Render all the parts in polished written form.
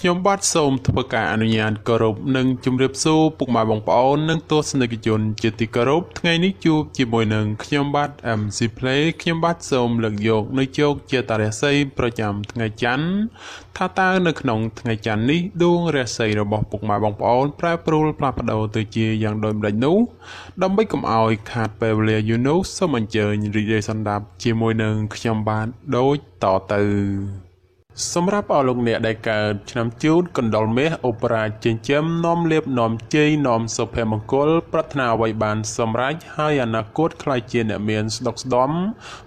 ខ្ញុំបាទសូមធ្វើការអនុញ្ញាតគោរពនិងជម្រាបសួរពុកម៉ែបងប្អូននិងទស្សនិកជនជាទីគោរពថ្ងៃនេះជួបជាមួយនឹងខ្ញុំបាទ MC Play ខ្ញុំបាទសូមលើកយកនៅជោគជាតារាសីប្រចាំថ្ងៃច័ន្ទថាតើនៅក្នុងថ្ងៃច័ន្ទនេះដួងរាសីរបស់ពុកម៉ែបងប្អូនប្រែប្រួលផ្លាស់ប្ដូរទៅជាយ៉ាងដូចម្តេចនោះដើម្បីកុំឲ្យខាតពេលវេលាយូរនោះសូមអញ្ជើញរីករាយសន្តាប់ជាមួយនឹងខ្ញុំបាទដូចតទៅសម្រាប់អស់លោកអ្នកដែលកើតឆ្នាំជូតកណ្ដុរមាសឧបរាជចិញ្ចឹមនាំលៀបនាំជ័យនាំសុភមង្គលប្រាថ្នាអ្វីបានសម្រេចហើយអនាគតខ្លាយជាអ្នកមានស្ដុកស្ដំ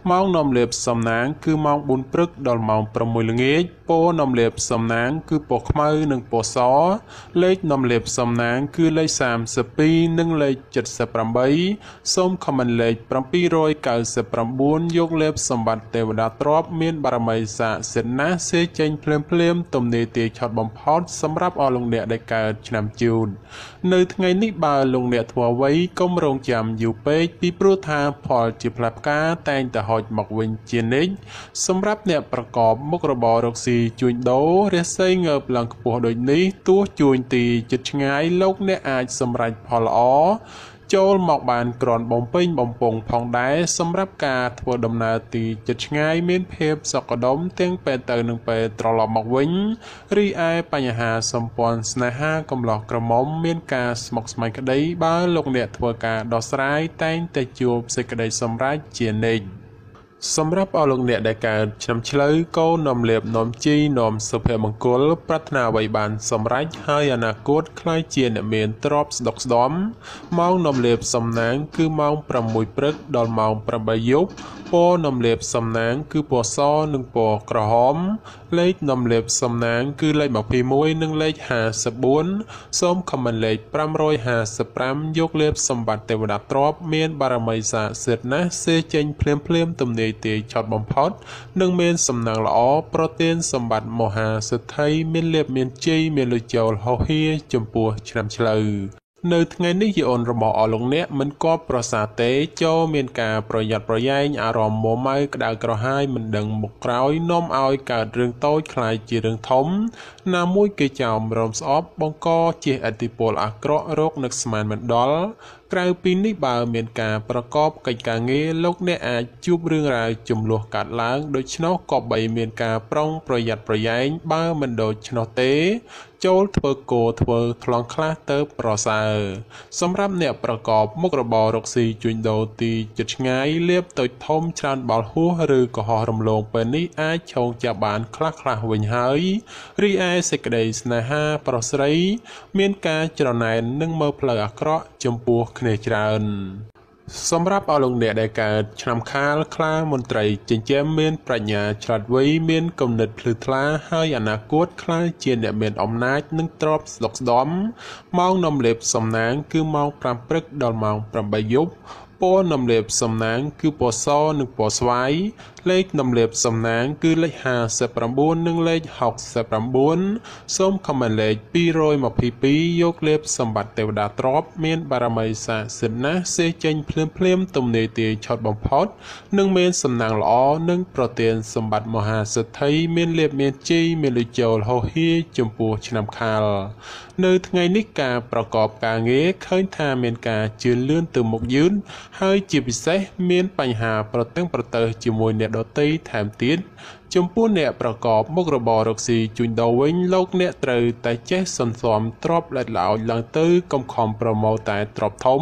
ម៉ោងនាំលៀបសំណាងគឺម៉ោង4ព្រឹកដល់ម៉ោង6ល្ងាចពណ៌នាំលៀបសំណាងគឺពណ៌ខ្មៅនិងពណ៌សលេខនាំលៀបសំណាងគឺលេខ32និងលេខ78សូមខមមិនលេខ799យកលេបសម្បត្តិទេវតាទ្រព្យមានបារមីស័ក្តិសិទ្ធិណាស់សេចេញភ្លាមទំនេរទាឆត់បំផុតសម្រាប់អស់លោកអ្នកដែលកើតឆ្នាំជូតនៅថ្ងៃនេះបើលោកអ្នកធ្វើអ្វីកុំរងចាំយូរពេកពីព្រោះថាផលជាផ្លែផ្កាតែងតែហុចមកវិញជានិច្ចសម្រាប់អ្នកប្រកបមុខរបររកស៊ីជួញដូររាសីងើបឡើងខ្ពស់ដូចនេះទោះជួញទីជិតឆ្ងាយលោកអ្នកអាចសម្រេចផលល្អចូលមកបានក្រាន់បំពេញបំពង់ផងដែរសម្រាប់ការធ្វើដំណើរទីជិតឆ្ងាយមានភាពសុខដុមទាំងពេលទៅនិងពេលត្រឡប់មកវិញរីឯបញ្ហាសម្ព័ន្ធស្នេហាកំឡោះក្រមុំមានការស្មុគស្មាញក្តីបើលោកអ្នកធ្វើការដោះស្រាយតែងតែជួបសេចក្តីសម្រេចជានិច្ចសម្រាប់អស់លោកអ្នកដែលកើតឆ្នាំឆ្លូវក៏នាំលៀបនាំជីនាំសុភមង្គលប្រាថ្នាអ្វីបានសម្រេចហើយអនាគតខ្លាយជាអ្នកមានទ្រព្យស្ដុកស្ដំម៉ោងនាំលៀបសំណាងគឺម៉ោង6ព្រឹកដល់ម៉ោង8យប់ពណ៌នាំលៀបសំណាងគឺពណ៌សនិងពណ៌ក្រហមលេខនាំលៀបសំណាងគឺលេខ21និងលេខ54សូមខមមិនលេខ555យកលេបសម្បត្តិទេវតាទ្រព្យមានបារមីស័ក្តិសិទ្ធិណាស់សេចេញភ្លាមទំនេរទាឆត់បំផុតនិងមានសំណាងល្អប្រទានសម្បត្តិមហាសិទ្ធិមានលៀបមានជ័យមានលុយចូលហោហៀចំពោះឆ្នាំឆ្លូវនៅថ្ងៃនេះយាអូនរបស់អស់លោកអ្នកមិនគប់ប្រសាទេចូលមានការប្រយ័ត្នប្រយែងអារម្មណ៍មួម៉ៅក្តៅក្រហាយមិនដឹងមុខក្រោយនាំឲ្យកើតរឿងតូចคล้ายជារឿងធំណាមួយគេចោមរំស្អប់បង្កជាឥទ្ធិពលអាក្រក់រោគនឹកស្មានមិនដល់ក្រៅពីនេះបើមានការប្រកបកិច្ចការងារលោកអ្នកអាចជួបរឿងរ៉ាវចំនួនកើតឡើងដូច្នោះក៏បីមានការប្រុងប្រយ័ត្នប្រយែងបើមិនដូច្នោះទេចូលធ្វើគោធ្វើថ្លង់ខ្លះទៅប្រសើរសម្រាប់អ្នកប្រកបមុខរបររកស៊ីជួញដូរទីជិតឆ្ងាយលៀបតូចធំច្រើនបាល់ហួសឬកុហករំលងពេលនេះអាចឆោងចាប់បានខ្លះវិញហើយរីឯសេចក្តីស្នេហាប្រុសស្រីមានការច្រណែននិងមើលផ្លូវអាក្រក់ចំពោះគ្នាច្រើនសម្រាប់អស់លោកអ្នកដែលកើតឆ្នាំខាលខ្លាមន្ត្រីចិញ្ចឹមមានប្រាជ្ញាឆ្លាតវៃមានគំនិតភ្លឺថ្លាហើយអនាគតខ្លាយជាអ្នកមានអំណាចនិងទ្រព្យស្ដុកស្ដំម៉ោងនាំលេបសំណាងគឺម៉ោង5ព្រឹកដល់ម៉ោង8យប់ពណ៌នាំលេបសំណាងគឺពណ៌សនិងពណ៌ស្វាយលេខនាំលេបសំណាងគឺលេខ59និងលេខ69សូមខមមិនលេខ222យកលេបសម្បត្តិទេវតាទ្រព្យមានបារមីស័ក្តិសិទ្ធិណាស់សេចេញភ្លាមទំនេរទាឆត់បំផុតនិងមានសំណាងល្អនិងប្រទានសម្បត្តិមហាសិទ្ធិមានលេបមានជ័យមានលុយចូលហោហៀចំពោះឆ្នាំខាលនៅថ្ងៃនេះការប្រកបការងារឃើញថាមានការជឿនលឿនទៅមុខយឺនហើយជាពិសេសមានបញ្ហាប្រទើជាមួយអ្នកដទៃថែមទៀតចំពោះអ្នកប្រកបមុខរបររកស៊ីជួញដូរវិញលោកអ្នកត្រូវតែចេះសន្សំទ្រព្យល្អិតល្អោចឡើងទៅកុំខំប្រម៉ូទតែទ្រព្យធំ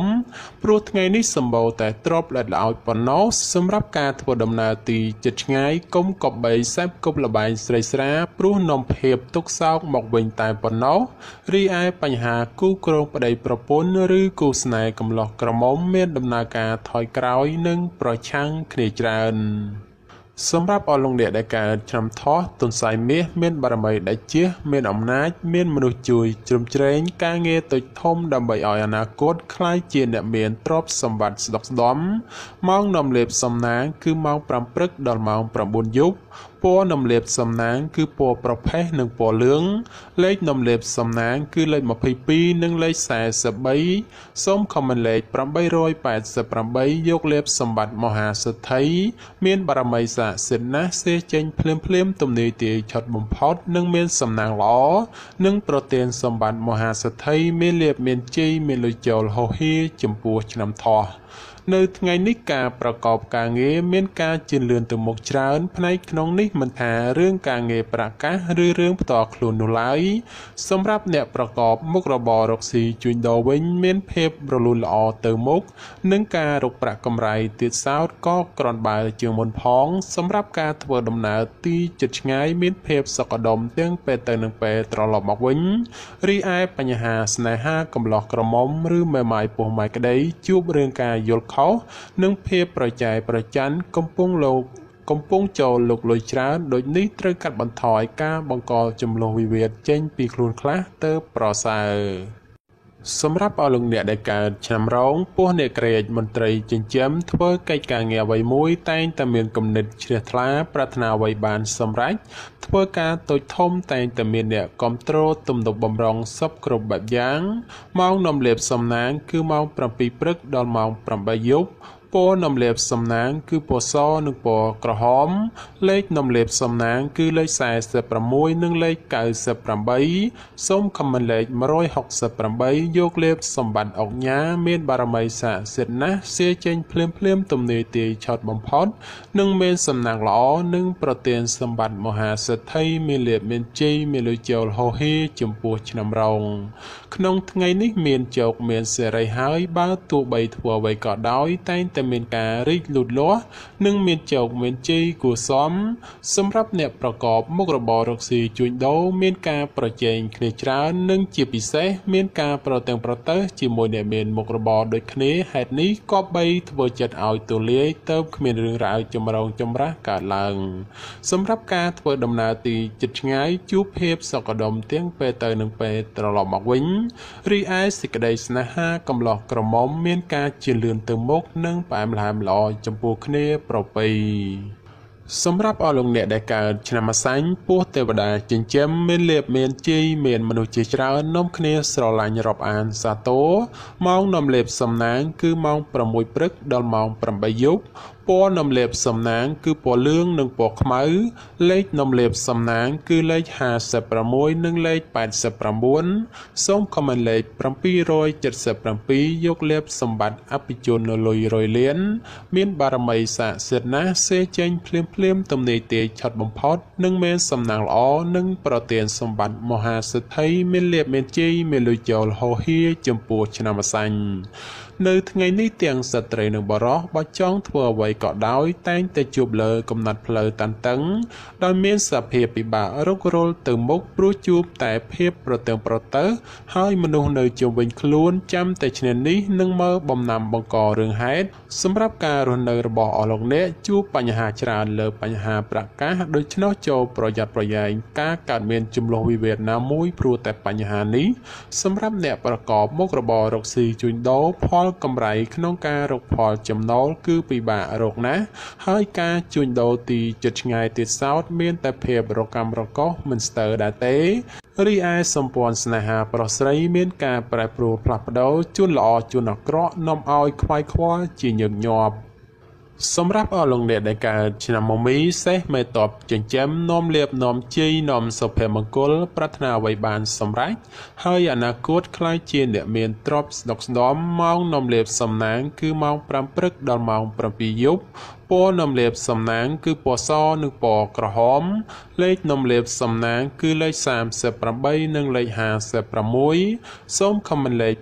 ព្រោះថ្ងៃនេះសម្បូរតែទ្រព្យល្អិតល្អោចប៉ុណ្ណោះសម្រាប់ការធ្វើដំណើរទីជិតឆ្ងាយកុំកប់បីសេពគប់លបែងស្រីស្រាព្រោះនាំភាពទុក្ខសោកមកវិញតែប៉ុណ្ណោះរីឯបញ្ហាគូក្រងប្តីប្រពន្ធឬគូស្នេហ៍កំឡោះក្រមុំមានដំណើរការថយក្រោយនិងប្រឆាំងគ្នាច្រើនសម្រាប់អស់លោកអ្នកដែលកើតឆ្នាំថោះទុនសាយមាសមានបារមីដៃជះមានអំណាចមានមនុស្សជួយជ្រោមជ្រែងការងារតូចធំដើម្បីឲ្យអនាគតខ្លាយជាអ្នកមានទ្រព្យសម្បត្តិស្ដុកស្ដំម៉ោងនាំលេបសំណាងគឺម៉ោង5ព្រឹកដល់ម៉ោង9យប់ព ពណ៌នំលាបសំណាងគឺពណ៌ប្រផេះនិងពណ៌លឿងលេខនំលាបសំណាងគឺលេខ22និងលេខ43សូមខមមិនលេខ888យកលេបសម្បត្តិមហាសិទ្ធិមានបារមីស័ក្តិសិទ្ធិណាស់សេចេញភ្លាមទំនាយទាយឆត់បំផុតនិងមានសំណាងល្អនិងប្រទានសម្បត្តិមហាសិទ្ធិមានលៀបមានជ័យមានលុយចូលហោហៀចំពោះឆ្នាំថោះនៅថ្ងៃនេះការប្រកបការងារមានការជឿនលឿនទៅមុខច្រើនផ្នែកក្នុងនេះមិនថារឿងការងារប្រកាសឬរឿងផ្ទាល់ខ្លួននោះឡើយសម្រាប់អ្នកប្រកបមុខរបររកស៊ីជួញដូរវិញមានភាពរលូនល្អទៅមុខនិងការរកប្រាក់កម្រៃទៀតសោតក៏ក្រាន់បើជាងមុនផងសម្រាប់ការធ្វើដំណើរទីជិតឆ្ងាយមានភាពសុខដុមទាំងពេលទៅនិងពេលត្រឡប់មកវិញរីឯបញ្ហាស្នេហាកំឡោះក្រមុំឬមេម៉ាយពោះម៉ាយក្តីជួបរឿងការយល់ខុសនិងភាពប្រចែកប្រច័ណ្ឌកំពុងចូលលុកលុយច្រើនដូចនេះត្រូវកាត់បន្ថយការបង្កចំនួនវិវាទចេញពីខ្លួនខ្លះទៅប្រសើរសម្រាប់អស់លោកអ្នកដែលកើតឆ្នាំរោងពោះអ្នកក្រេតមន្ត្រីចិញ្ចឹមធ្វើកិច្ចការងារអ្វីមួយតែងតែមានគំនិតជ្រះថ្លាប្រាថ្នាអ្វីបានសម្រេចធ្វើការតូចធំតែងតែមានអ្នកគ្រប់គ្រងទំនុកបំរុងសពគ្រប់បែបយ៉ាងម៉ោងនំលាបសំណាងគឺម៉ោង7ព្រឹកដល់ម៉ោង8យប់ពណ៌នំលាបសំណាងគឺពណ៌សនិងពណ៌ក្រហមលេខនំលាបសំណាងគឺលេខ46និងលេខ98សូមខមមិនលេខ168យកលេបសម្បត្តិអុកញ៉ាមានបារមីស័ក្តិសិទ្ធិណាស់សេចេញភ្លាមទំនាយទាយឆត់បំផុតនិងមានសំណាងល្អនិងប្រទានសម្បត្តិមហាសិទ្ធិមានលេបមានជ័យមានលុយចូលហោហៀចំពោះឆ្នាំរោងក្នុងថ្ងៃនេះមានជោគមានសេរីហើយបើទោះបីធ្វើអ្វីក៏ដោយតែងតែមានការរីកលូតលាស់និងមានជោគមានជ័យគួរសមសម្រាប់អ្នកប្រកបមុខរបររកស៊ីជួញដូរមានការប្រជែងគ្នាច្រើននិងជាពិសេសមានការប្រទាំងប្រទើសជាមួយអ្នកមានមុខរបរដូចគ្នាហេតុនេះគប្បីធ្វើចិត្តឲ្យទូលាយទៅគ្មានរឿងរ៉ាវចម្រូងចម្រាសកើតឡើងសម្រាប់ការធ្វើដំណើរទីជិតឆ្ងាយជួបភាពសុខដុមទាំងពេលទៅនិងពេលត្រឡប់មកវិញរីឯសេចក្តីស្នេហាកំឡោះក្រមុំមានការជឿនលឿនទៅមុខនិងផ្អែមល្ហែមល្អចំពោះគ្នាប្រពៃសម្រាប់អស់លោកអ្នកដែលកើតឆ្នាំអាសាញ់ពោះទេវតាចិញ្ចឹមមានលៀបមានជ័យមានមនុស្សជាច្រើននាំគ្នាស្រឡាញ់រាប់អានសាទរម៉ោងនាំលៀបសំណាងគឺម៉ោង6ព្រឹកដល់ម៉ោង8យប់ពណ៌នំលាបសំណាងគឺពណ៌លឿងនិងពណ៌ខ្មៅលេខនំលាបសំណាងគឺលេខ56និងលេខ89សូមខមមិនលេខ777យកលេបសម្បត្តិអភិជននៅលុយរយលានមានបារមីស័ក្តិសិទ្ធិណាស់សេចេញភ្លាមទំនាយទាយឆត់បំផុតនិងមានសំណាងល្អនិងប្រទានសម្បត្តិមហាសិទ្ធិមានលៀបមានជ័យមានលុយចូលហោហៀចំពោះឆ្នាំអាសាញ់នៅថ្ងៃនេះទាំងស្ត្រីនិងបុរសបើចង់ធ្វើអ្វីក៏ដោយតែងតែជួបលើកំណត់ផ្លូវតានតឹងដោយមានសភាពពិបាករុករលទៅមុខព្រោះជួបតែភាពប្រទាំងប្រទើហើយមនុស្សនៅជុំវិញខ្លួនចាំតែឈ្នានេះនឹងមើលបំណាំបង្ករឿងហេតុសម្រាប់ការរស់នៅរបស់អស់លោកអ្នកជួបបញ្ហាច្រើនលើបញ្ហាប្រកាសដូច្នោះចូលប្រយ័ត្នប្រយែងការកើតមានចំនួនវិវាទណាមួយព្រោះតែបញ្ហានេះសម្រាប់អ្នកប្រកបមុខរបររកស៊ីជួញដូរផលកម្រៃក្នុងការរកផលចំណូលគឺពិបាករកណាស់ហើយការជួញដូរទីជិតឆ្ងាយទៀតសោតមានតែភាពរកម្មរកុសមិនស្ទើរដែរទេរីឯសម្ព័ន្ធស្នេហាប្រុសស្រីមានការប្រែប្រួលផ្លាស់ប្ដូរជួនល្អជួនអាក្រក់នាំឲ្យខ្វាយខ្វល់ជាញឹកញាប់សម្រាប់អស់លោកអ្នកដែលកើតឆ្នាំមមីសេះមេតបចិញ្ចឹមនាំលៀបនាំជ័យនាំសុភមង្គលប្រាថ្នាអ្វីបានសម្រេចហើយអនាគតខ្លាយជាអ្នកមានទ្រព្យស្ដុកស្ដំម៉ោងនាំលៀបសំណាងគឺម៉ោង5ព្រឹកដល់ម៉ោង7យប់ពណ៌នំលាបសំណាងគឺពណ៌សនិងពណ៌ក្រហមលេខនំលាបសំណាងគឺលេខ38និងលេខ56សូមខមមិនលេខ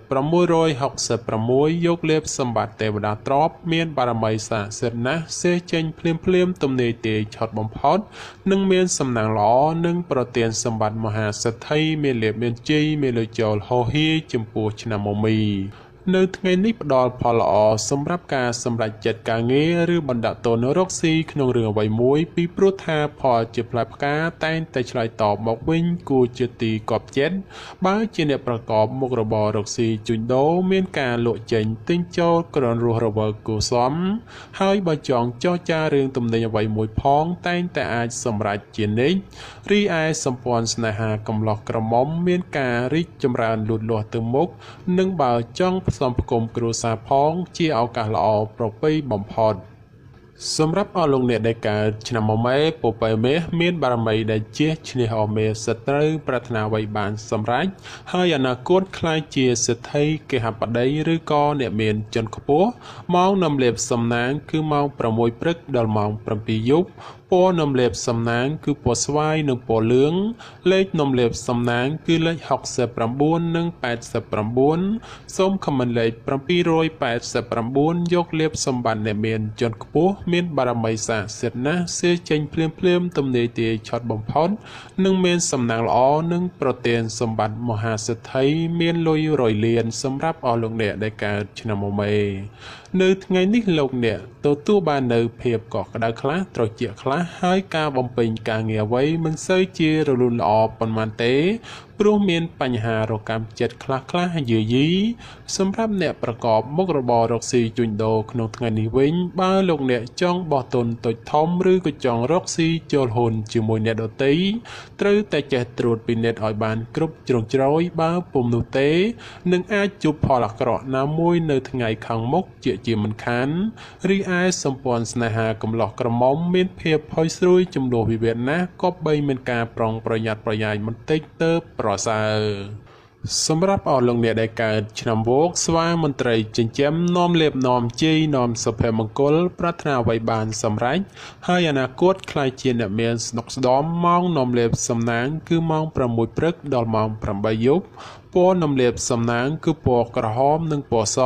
666យកលេបសម្បត្តិទេវតាទ្រព្យមានបារមីស័ក្តិសិទ្ធិណាស់សេចេញភ្លាមទំនាយទាយឆត់បំផុតនិងមានសំណាងល្អនិងប្រទានសម្បត្តិមហាសិទ្ធិមានលៀបមានជ័យមានលុយចូលហោហៀចំពោះឆ្នាំមមី នៅថ្ងៃនេះផ្ដល់ផលល្អសម្រាប់ការសម្រេចចិត្តការងារឬបណ្ដាក់តនរកស៊ីក្នុងរឿងអ្វីមួយពីព្រោះថាផលជាផ្លែផ្កាតែងតែឆ្លើយតបមកវិញគួរជាទីគាប់ចិត្តបើជាអ្នកប្រកបមុខរបររកស៊ីជួញដូរមានការលក់ចេញទិញចូលក្រនរស់រវើកគួរសមហើយបើចង់ចរចារឿងទំនិញអ្វីមួយផងតែងតែអាចសម្រេចជានិច្ចរីឯសម្ព័ន្ធស្នេហាកំឡោះក្រមុំមានការរីកចម្រើនលូតលាស់ទៅមុខនិងបើចង់ផ្សំផ្គុំគ្រួសារផងជាឱកាសល្អប្រពៃបំផុតសម្រាប់អស់លោកអ្នកដែលកើតឆ្នាំមមែពពែមេមានបារមីដែលជាឈ្នះអមេសត្រូវប្រាថ្នាអ្វីបានសម្រេចហើយអនាគតខ្លាយជាសេដ្ឋីគេហបតីឬក៏អ្នកមានជាន់ខ្ពស់ម៉ោងនាំលេបសំណាងគឺម៉ោង6ព្រឹកដល់ម៉ោង7យប់ពណ៌នំលេបសំណាងគឺពណ៌ស្វាយនិងពណ៌លឿងលេខនំលេបសំណាងគឺលេខ69និង89សូមខមមិនលេខ789យកលេបសម្បត្តិអ្នកមានជាន់ខ្ពស់មានបារមីស័ក្តិសិទ្ធិណាស់សៀចេញភ្លាមទំនាយទាយឆត់បំផុតនិងមានសំណាងល្អនិងប្រទានសម្បត្តិមហាសេដ្ឋីមានលុយរយលានសម្រាប់អស់លោកអ្នកដែលកើតឆ្នាំមមែនៅថ្ងៃនេះលោកអ្នកទទួលបាននៅភាពកក់ក្ដៅខ្លះត្រជាក់ខ្លះហើយការបំពេញការងារអ្វីមិនសូវជារលូនល្អប៉ុន្មានទេព្រោះមានបញ្ហារកម្មចិត្តខ្លះយាយីសម្រាប់អ្នកប្រកបមុខរបររកស៊ីជួញដូរក្នុងថ្ងៃនេះវិញបើលោកអ្នកចង់បោះទុនតូចធំឬក៏ចង់រកស៊ីចូលហ៊ុនជាមួយអ្នកដទៃត្រូវតែចេះត្រួតពិនិត្យឲ្យបានគ្រប់ជ្រុងជ្រោយបើពុំនោះទេនឹងអាចជួបផលអាក្រក់ណាមួយនៅថ្ងៃខាងមុខជាមិនខានរីឯសម្ព័ន្ធស្នេហាកំឡោះក្រមុំមានភាពផុយស្រួយចំនួនវិវាទណាស់ក៏បីមានការប្រុងប្រយ័ត្នប្រយែងបន្តិចទៅប្រសើរសម្រាប់អស់លោកអ្នកដែលកើតឆ្នាំវោកស្វាមន្ត្រីចិញ្ចឹមនាំលេបនាំជ័យនាំសុភមង្គលប្រាថ្នាអ្វីបានសម្រេចហើយអនាគតខ្លាយជាអ្នកមានស្នុកស្ដំម៉ោងនាំលេបសំណាងគឺម៉ោង6ព្រឹកដល់ម៉ោង8យប់ពណ៌នំលេបសំណាងគឺពណ៌ក្រហមនិងពណ៌ស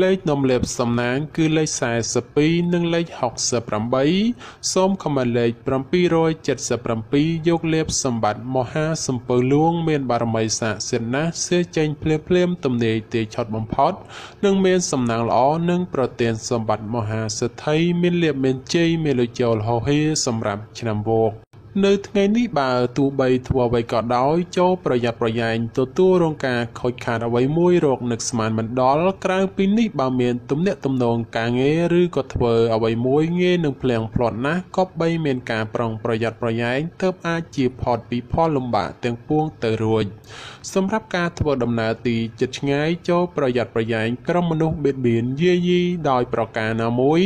លេខនំលេបសំណាងគឺលេខ42និងលេខ68សូមខមមិនលេខ777យកលេបសម្បត្តិមហាសម្ពៅលួងមានបារមីស័ក្តិសិទ្ធិណាស់សៀចេញភ្លាមទំនាយទាយឆត់បំផុតនិងមានសំណាងល្អនិងប្រទានសម្បត្តិមហាសេដ្ឋីមានលៀបមានជ័យមានលុយចូលហោហៀសម្រាប់ឆ្នាំវោកនៅថ្ងៃនេះបើទោះបីធ្វើអ្វីក៏ដោយចូលប្រយ័ត្នប្រយែងទទួលរងការខូចខាតអ្វីមួយរកនឹកស្មានមិនដល់ក្រៅពីនេះបើមានទំនាក់ទំនងការងារឬក៏ធ្វើអ្វីមួយងាយនឹងភ្លៀងផ្្លាត់ណាស់ក៏បីមានការប្រុងប្រយ័ត្នប្រយែងទើបអាចជាផុតពីផលលំបាកទាំងពួងទៅរួចសម្រាប់ការធ្វើដំណើរទីជិតឆ្ងាយចូលប្រយ័ត្នប្រយែងក្រុមមនុស្សបៀតបៀនយាយីដោយប្រការណាមួយ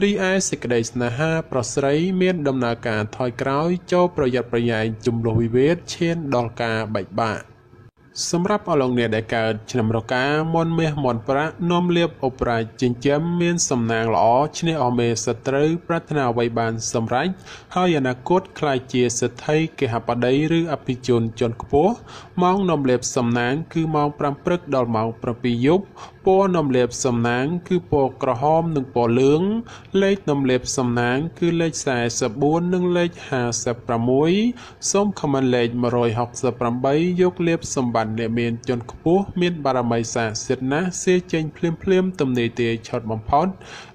រីឯសេចក្តីស្នេហាប្រស្រីមានដំណើរការថយក្រោយចូលប្រយ័ត្នប្រយែងជំលោះវិវាទឈានដល់ការបែកបាក់សម្រាប់អស់លោកអ្នកដែលកើតឆ្នាំរកាមន់មាសមន់ប្រាក់នាំលៀបអបរាជចិញ្ចឹមមានសំណាងល្អឈ្នះអមេសត្រូវប្រាថ្នាអ្វីបានសម្រេចហើយអនាគតខ្លាយជាសេដ្ឋីគេហបតីឬអភិជនជាន់ខ្ពស់ម៉ោងនាំលៀបសំណាងគឺម៉ោង5ព្រឹកដល់ម៉ោង7យប់ពណ៌នាំលេបសំណាងគឺពណ៌ក្រហមនិងពណ៌លឿងលេខនាំលេបសំណាងគឺលេខ44និងលេខ56សូមខមមិនលេខ168យកលេបសម្បត្តិអ្នកមានជាន់ខ្ពស់មានបារមីស័ក្តិសិទ្ធិណាស់សៀចេញភ្លាមទំនាយទាយឆត់បំផុត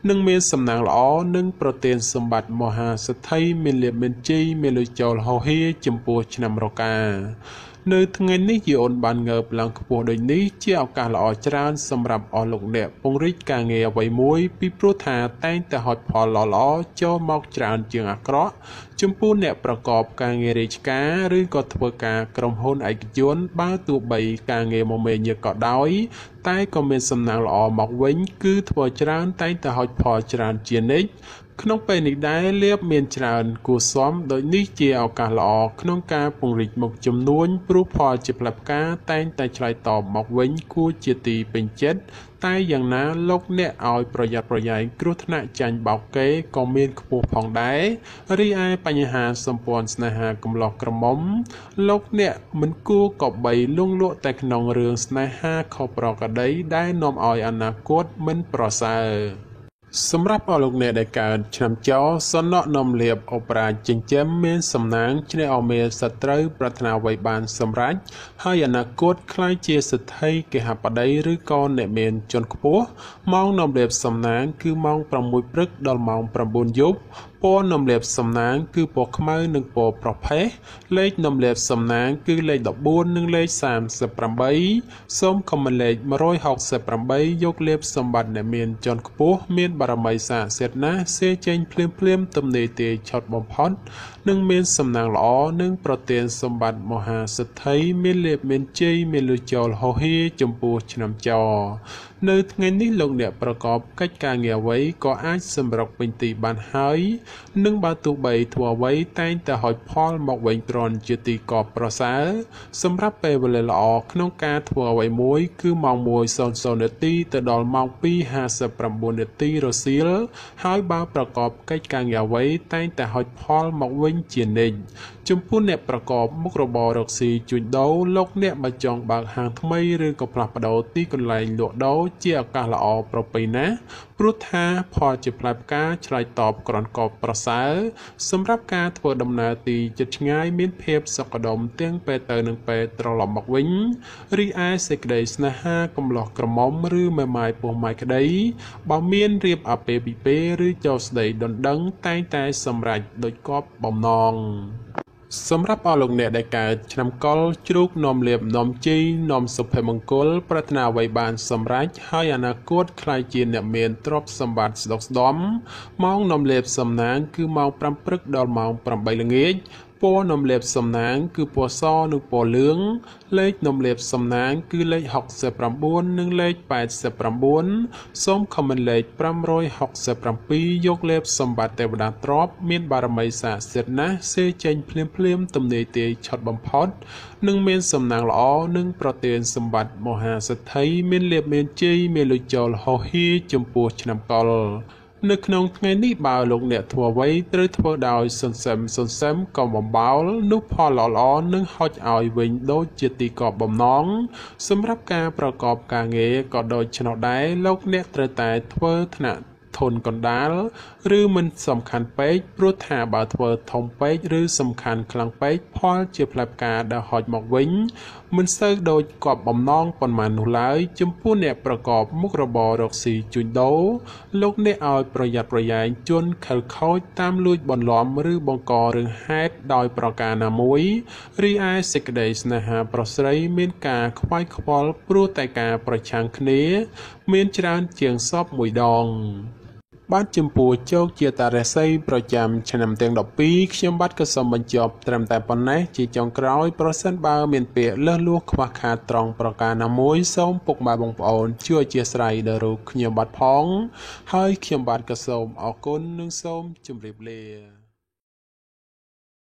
និងមានសំណាងល្អនិងប្រទានសម្បត្តិមហាសេដ្ឋីមានលៀបមានជ័យមានលុយចូលហោហៀចំពោះឆ្នាំរកានៅថ្ងៃនេះយអូនបានងើបឡើងខ្ពស់ដូចនេះជាឱកាសល្អច្រើនសម្រាប់អស់លោកអ្នកពង្រីកការងារអ្វីមួយពីព្រោះថាតែងតែហុចផលល្អចូលមកច្រើនជាងអាក្រក់ចំពោះអ្នកប្រកបការងាររាជការឬក៏ធ្វើការក្រុមហ៊ុនឯកជនបើទោះបីការងារមមាញឹកក៏ដោយតែក៏មានសំណាងល្អមកវិញគឺធ្វើច្រើនតែងតែហុចផលច្រើនជានិច្ចក្នុងពេលនេះដែរលៀបមានច្រើនគួរសមដូចនេះជាឱកាសល្អក្នុងការពង្រីកមុខចំនួនព្រោះផលជាផ្លែផ្កាតែងតែឆ្លើយតបមកវិញគួរជាទីពេញចិត្តតែយ៉ាងណាលោកអ្នកឲ្យប្រយ័ត្នប្រយែងគ្រោះថ្នាក់ចាញ់បោកគេក៏មានខ្ពស់ផងដែររីឯបញ្ហាសម្ព័ន្ធស្នេហាកំឡោះក្រមុំលោកអ្នកមិនគួរក៏បីលង់លក់តែក្នុងរឿងស្នេហាខុសប្រក្រតីដែលនាំឲ្យអនាគតមិនប្រសើរ សម្រាប់អស់លោកអ្នកដែលកើតឆ្នាំចោសំណក់នំលៀបអូប៉ារ៉ាចិញ្ចឹមមានសំណាងជ្រះអមេសត្រូវប្រាថ្នាអ្វីបានសម្រេចហើយអនាគតខ្លាយជាសិទ្ធិគេហបតីឬក៏អ្នកមានជាន់ខ្ពស់ម៉ោងនំលៀបសំណាងគឺម៉ោង6ព្រឹកដល់ម៉ោង9យប់ពណ៌នំលៀបសំណាងគឺពណ៌ខ្មៅនិងពណ៌ប្រផេះលេខនំលៀបសំណាងគឺលេខ14និងលេខ38សូមខមមិនលេខ168យកលៀបសម្បត្តិអ្នកមានជាន់ខ្ពស់មានបារមីស័ក្តិសិទ្ធិណាស់សេចេញភ្លាមទំនេរទាយឆុតបំផុតនិងមានសំណាងល្អនិងប្រទានសម្បត្តិមហាសិទ្ធិមានលៀបមានជ័យមានលុយចូលហោហៀចំពោះឆ្នាំចោនៅថ្ងៃនេះលោកអ្នកប្រកបកិច្ចការងារអ្វីក៏អាចសម្រុកពេញទីបានហើយនិងបើទោះបីធ្វើអ្វីតែងតែហុចផលមកវិញទ្រាំជាទីកប់ប្រសើរសម្រាប់ពេលវេលាល្អក្នុងការធ្វើអ្វីមួយគឺម៉ោង1:00នាទីទៅដល់ម៉ោង2:59នាទីរសៀលហើយបើប្រកបកិច្ចការងារអ្វីតែងតែហុចផលមកវិញជានិច្ចចំពោះអ្នកប្រកបមុខរបររកស៊ីជួញដូរលោកអ្នកបើចង់បើកហាងថ្មីឬក៏ផ្លាស់ប្ដូរទីកន្លែងលក់ដូរជាឱកាសល្អប្រពៃណាព្រោះថាផលជាផ្លែផ្កាឆ្លើយតបក្រនកបប្រសើរសម្រាប់ការធ្វើដំណើរទីជិតឆ្ងាយមានភាពសុខដុមទាំងពេលទៅនិងពេលត្រឡប់មកវិញរីឯសេចក្តីស្នេហាកំឡោះក្រមុំឬមេម៉ាយពោះម៉ាយក្តីបើមានរៀបអាពាហ៍ពិពាហ៍ឬចូលស្តីដណ្ដឹងតែងតែសម្រេចដូចគប់បំណងសម្រាប់អស់លោកអ្នកដែលកើតឆ្នាំកុរជ្រូកនាំលៀបនាំជ័យនាំសុភមង្គលប្រាថ្នាអ្វីបានសម្រេចហើយអនាគតខ្លាយជាអ្នកមានទ្រព្យសម្បត្តិស្ដុកស្ដំម៉ោងនាំលៀបសំណាងគឺម៉ោង5ព្រឹកដល់ម៉ោង8ល្ងាចពណ៌នំលៀបសំណាងគឺពណ៌សនិងពណ៌លឿងលេខនំលៀបសំណាងគឺលេខ69និងលេខ89សូមខមមិនលេខ567យកលេបសម្បត្តិទេវតាទ្រព្យមានបារមីស័ក្តិសិទ្ធិណាស់សេចេញភ្លាមទំនេរទាយឆុតបំផុតនិងមានសំណាងល្អនិងប្រទានសម្បត្តិមហាសិទ្ធិមានលៀបមានជ័យមានលុយចូលហោហៀចំពោះឆ្នាំកុរនៅក្នុងថ្ងៃនេះបើលោកអ្នកធ្វើអ្វីត្រូវធ្វើដោយសន្សឹមកុំបំបោលនោះផលល្អនឹងហុចឲ្យវិញដូចជាទីកប់បំណងសម្រាប់ការប្រកបការងារក៏ដូចឆ្នោះដែរលោកអ្នកត្រូវតែធ្វើថ្នាក់ធនកណ្ដាលឬមិនសំខាន់ពេកព្រោះថាបើធ្វើធំពេកឬសំខាន់ខ្លាំងពេកផលជាផ្លែផ្កាដែលហុចមកវិញមិនសូវដូចគប់បំណងប៉ុន្មាននោះឡើយចំពោះអ្នកប្រកបមុខរបររកស៊ីជួញដូរលោកអ្នកឲ្យប្រយ័ត្នប្រយែងជន់ខិលខូចតាមលួចបន្លំឬបង្ករឿងហេតុដោយប្រការណាមួយរីឯសេចក្តីស្នេហាប្រុសស្រីមានការខ្វាយខ្វល់ព្រោះតែការប្រឆាំងគ្នាមានច្រើនជាងសពមួយដងបាទចំពោះជោគជាតារាសីប្រចាំឆ្នាំទាំង12ខ្ញុំបាទក៏សូមបញ្ចប់ត្រឹមតែប៉ុណ្ណេះជាចុងក្រោយប្រសិនបើមានពាក្យលើសលួសខ្វះខាតត្រង់ប្រការណាមួយសូមពុកម៉ែបងប្អូនជួយអធ្យាស្រ័យដល់រូបខ្ញុំបាទផងហើយខ្ញុំបាទក៏សូមអរគុណនិងសូមជម្រាបលា